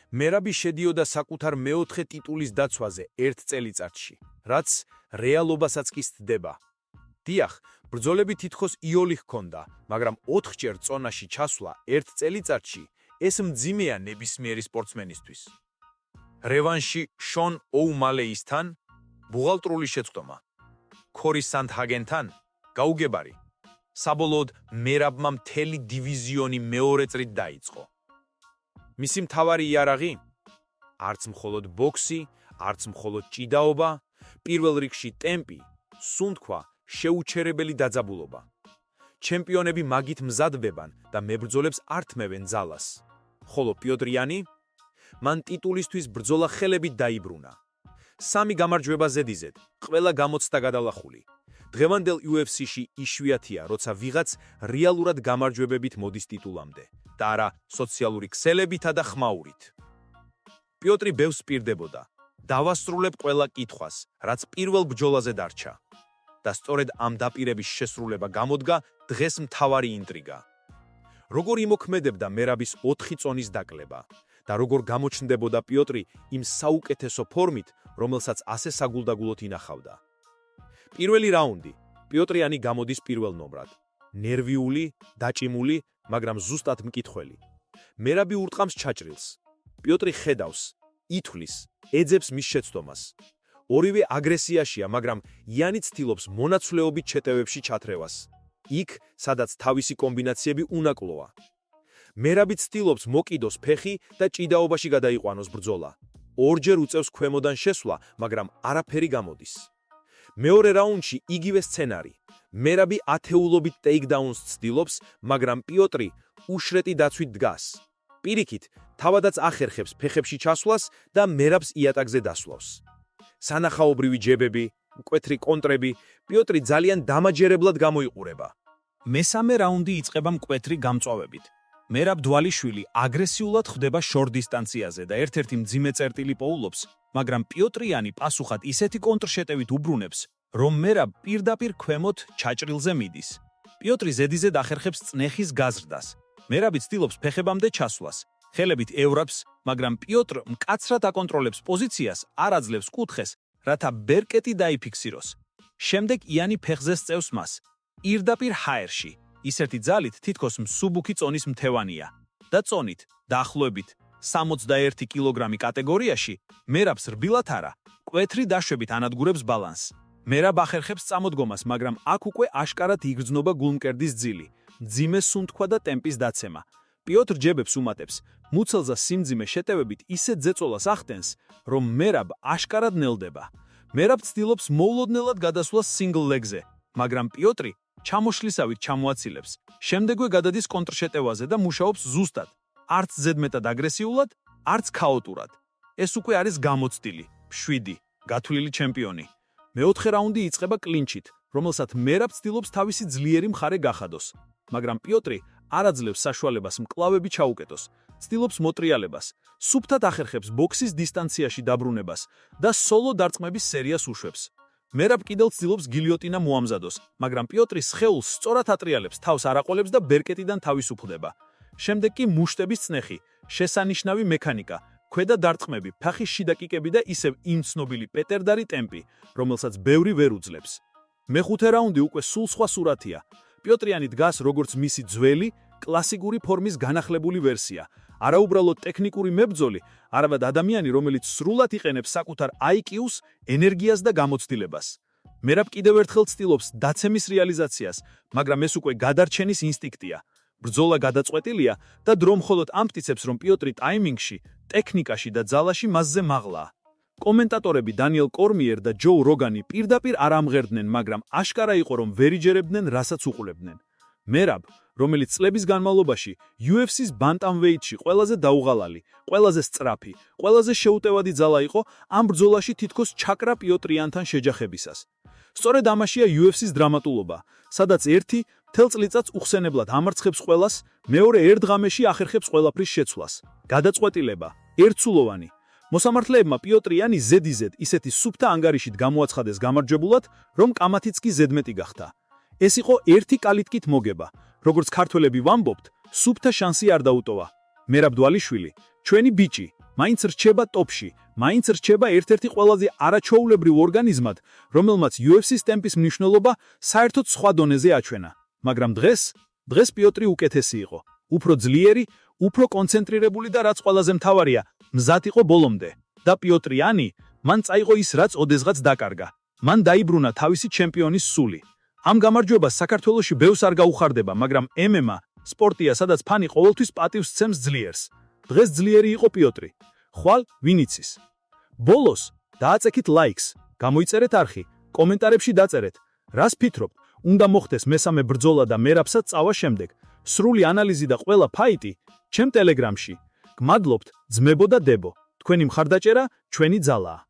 მერაბი შედიოდა საკუთარ მეოთხე ტიტულის დაცვაზე ერთ წელიწადში, რაც რეალობასაც კი სცდება. დიახ, ბრძოლები თითქოს იოლი ჰქონდა, მაგრამ 4-ჯერ წონაში ჩასვლა ერთ წელიწადში ეს მძიმეა ნებისმიერი სპორტსმენისთვის. რევანში შონ ოუმალეისთან, ბუღალტრული შეცდომა. ქორი სანდჰაგენთან, გაუგებარი. საბოლოოდ მერაბმა მთელი დივიზიონი მეორე წრით დაიწყო. მისი მთავარი იარაღი? არც მხოლოდ ბოქსი, არც მხოლოდ ჭიდაობა, პირველ რიგში ტემპი, სუნთქვა, შეუჩერებელი დაძაბულობა. ჩემპიონები მაგით მზადდებან და მებრძოლებს არ თმევენ ძალას. ხოლო პიოტრიანი? მან ტიტულისთვის ბრძოლა ხელებით დაიბრუნა. 3 გამარჯვება ზედიზედ, ყველა გამოცდა გადალახული. დღევანდელ UFC-ში იშვიათია, როცა ვიღაც რეალურად გამარჯვებებით მოდის ტიტულამდე და არა სოციალური ქსელებითა და ხმაურით. პიოტრი ბევრს პირდებოდა. დავასრულებ ყველა კითხვას, რაც პირველ ბრძოლაზე დარჩა. და სწორედ ამ დაპირების შესრულება გამოდგა დღეს მთავარი ინტრიგა. როგორ იმოქმედებდა მერაბის 4 წონის დაკლება და როგორ გამოჩნდებოდა პიოტრი იმ საუკეთესო ფორმით, რომელსაც ასე საგულდაგულოდ ინახავდა. პირველი რაუნდი. პიოტრიანი გამოდის პირველ ნომრად. ნერვიული, დაჭიმული, მაგრამ ზუსტად მკითხველი. მერაბი ურტყამს ჩაჭრილს. პიოტრი ხედავს, ითვლის, ეძებს მის შეცდომას. ორივე აგრესიაშია, მაგრამ იანი ცდილობს მონაცვლეობით შეტევებში ჩათრევას. იქ, სადაც თავისი კომბინაციები უნაკლოა. მერაბი ცდილობს მოკიდოს ფეხი და ჭიდაობაში გადაიყვანოს ბრძოლა. ორჯერ უწევს ქვემოდან შესვლა, მაგრამ არაფერი გამოდის. მეორე რაუნდში იგივე სცენარი. მერაბი ათეულობით ტეიქდაუნს ცდილობს, მაგრამ პიოტრი უშრეტი დაცვით დგას. პირიქით, თავადაც ახერხებს ფეხებში ჩასვლას და მერაბს იატაკზე დასვლავს. სანახაობრივი ჯებები, მკვეთრი კონტრები, პიოტრი ძალიან დამაჯერებლად გამოიყურება. მესამე რაუნდი იწყება მკვეთრი გამწვავებით. მერაბ დვალიშვილი აგრესიულად ხვდება შორ დისტანციაზე და ერთ-ერთი მძიმე წერტილი პოულობს, მაგრამ პიოტრიანი პასუხად ისეთი კონტრშეტევით უბრუნებს, რომ მერაბ პირდაპირ ქვემოთ ჩაჭრილზე მიდის. პიოტრი ზედიზედ ახერხებს წნეხის გაზრდას. მერაბი ცდილობს ფეხებამდე ჩასვლას. ხელებით ევრაპს, მაგრამ პიოტრ მკაცრად აკონტროლებს პოზიციას, არ აძლევს კუთხეს, რათა ბერკეტი დაიფიქსიროს. შემდეგ იანი ფეხზე სწევს მას. პირდაპირ ჰაერში. ისეთი ძალით თითქოს მსუბუქი წონის მთევანია და წონით დაახლოებით 61 კილოგრამი კატეგორიაში მერაბს რბილად არა, მკვეთრი დაშვებით ანადგურებს ბალანსს. მერაბ ახერხებს წამოდგომას, მაგრამ აქ უკვე აშკარად იგრძნობა გულმკერდის ძილი, მძიმე სუნთქვა და ტემპის დაცემა. პიოტრ ჯებებს უმატებს, მუცელზა სიმძიმე შეტევებით ისეთ ზეწოლას ახდენს, რომ მერაბ აშკარად ნელდება. მერაბ ცდილობს მოულოდნელად გადასვლას სინგლ ლეგზე, მაგრამ პიოტრი ჩამოშლისავით ჩამოაცილებს. შემდეგვე გადადის კონტრშეტევაზე და მუშაობს ზუსტად, არც ზედმეტად აგრესიულად, არც ქაოტურად. ეს უკვე არის გამოცდილი, 7 გათვლილი ჩემპიონი. მეოთხე რაუნდი იწყება კლინჩით, რომელსაც მერაბ ცდილობს თავისი ძლიერი მხარე გახადოს, მაგრამ პიოტრი არ აძლევს საშუალებას მკლავები ჩაუკეტოს, ცდილობს მოტრიალებას, სუფთად ახერხებს ბოქსის დისტანციაში დაბრუნებას და სოლო დარწმების სერიას უშვებს. მერაბ კიდევ ცდილობს გილიოტინა მოამზადოს, მაგრამ პიოტრი სხეულს სწორად ატრიალებს, თავს არ აყოლებს და ბერკეტიდან თავისუფლდება. შემდეგ კი მუშტების წნეხი, შესანიშნავი მექანიკა, ქვედა დარტყმები, ფეხის შიდა კიკები და ისევ იმ ცნობილი პეტერდარი ტემპი, რომელსაც ბევრი ვერ უძლებს. მეხუთე რაუნდი უკვე სულ სხვა სურათია. პიოტრიანი დგას როგორც მისი ძველი, კლასიკური ფორმის განახლებული ვერსია. არაუბრალოდ ტექნიკური მებრძოლი, არამედ ადამიანი, რომელიც სრულად იყენებს საკუთარ IQ-ს, ენერგიას და გამოცდილებას. მერაბ კიდევ ერთხელ ცდილობს დაცემის რეალიზაციას, მაგრამ ეს უკვე გადარჩენის ინსტინქტია. ბრძოლა გადაწყვეტილია და დრო მხოლოდ ამტკიცებს, რომ პიოტრი ტაიმინგში, ტექნიკაში და ძალაში მასზე მაღლაა. კომენტატორები დანიელ კორმიერ და ჯო როგანი პირდაპირ არ ამღერდნენ, მაგრამ აშკარა იყო, რომ ვერ იჯერებდნენ, რასაც უყურებდნენ. მერაბ, რომელიც წლების განმავლობაში UFC-ს ბანტამვეიტში ყველაზე დაუღალალი, ყველაზე სწრაფი, ყველაზე შეუტევადი ძალა იყო, ამ ბრძოლაში თითქოს ჩაკრა პიოტრიანთან შეჯახებისას. სწორედ ამაშია UFC-ს დრამატულობა, სადაც ერთი მთელ წლიწადს უხსენებლად ამარცხებს ყველას, მეორე ერთ ღამეში ახერხებს ყველაფრის შეცვლას. გადაწყვეტილება, ერთსულოვანი. მოსამართლეებმა პიოტრიანი ზედიზედ ისეთი სუფთა ანგარიშით გამოაცხადეს გამარჯვებულად, რომ კამათიც კი ზედმეტი გახდა. ეს იყო ერთი კალითკით მოგება. როგორც ქართველები ვამბობთ, სუფთა შანსი არ დაუტოვა. მერაბ დვალიშვილი, ჩვენი ბიჭი, მაინც რჩება ტოპში, მაინც რჩება ერთ-ერთი ყველაზე არაჩვეულებრივ ორგანიზმად, რომელმაც UFC-ს ტემპის მნიშვნელობა საერთოდ სხვა დონეზე აჩვენა. მაგრამ დღეს პიოტრი უკეთესი იყო. უფრო ძლიერი, უფრო კონცენტრირებული და რაც ყველაზე მთავარია, მზად იყო ბოლომდე. და პიოტრიანი მან წაიღო ის, რაც ოდესღაც დაკარგა. მან დაიბრუნა თავისი ჩემპიონის სული. ამ გამარჯვებას საქართველოში ბევრს არ გაუხარდება, მაგრამ MMA სპორტია, სადაც ფანი ყოველთვის პატივს სცემს ძლიერს. დღეს ძლიერი იყო პიოტრი. ხვალ ვინ იცის. ბოლოს დააწექით ლაიქს, გამოიწერეთ არხი, კომენტარებში დაწერეთ, რას ფიქრობთ, უნდა მოხდეს მესამე ბრძოლა და მერაბსაც წავა შემდეგ. სრული ანალიზი და ყველა ფაიტი ჩემ ტელეგრამში. გმადლობთ, ძმებო და დებო. თქვენი მხარდაჭერა ჩვენი ძალაა.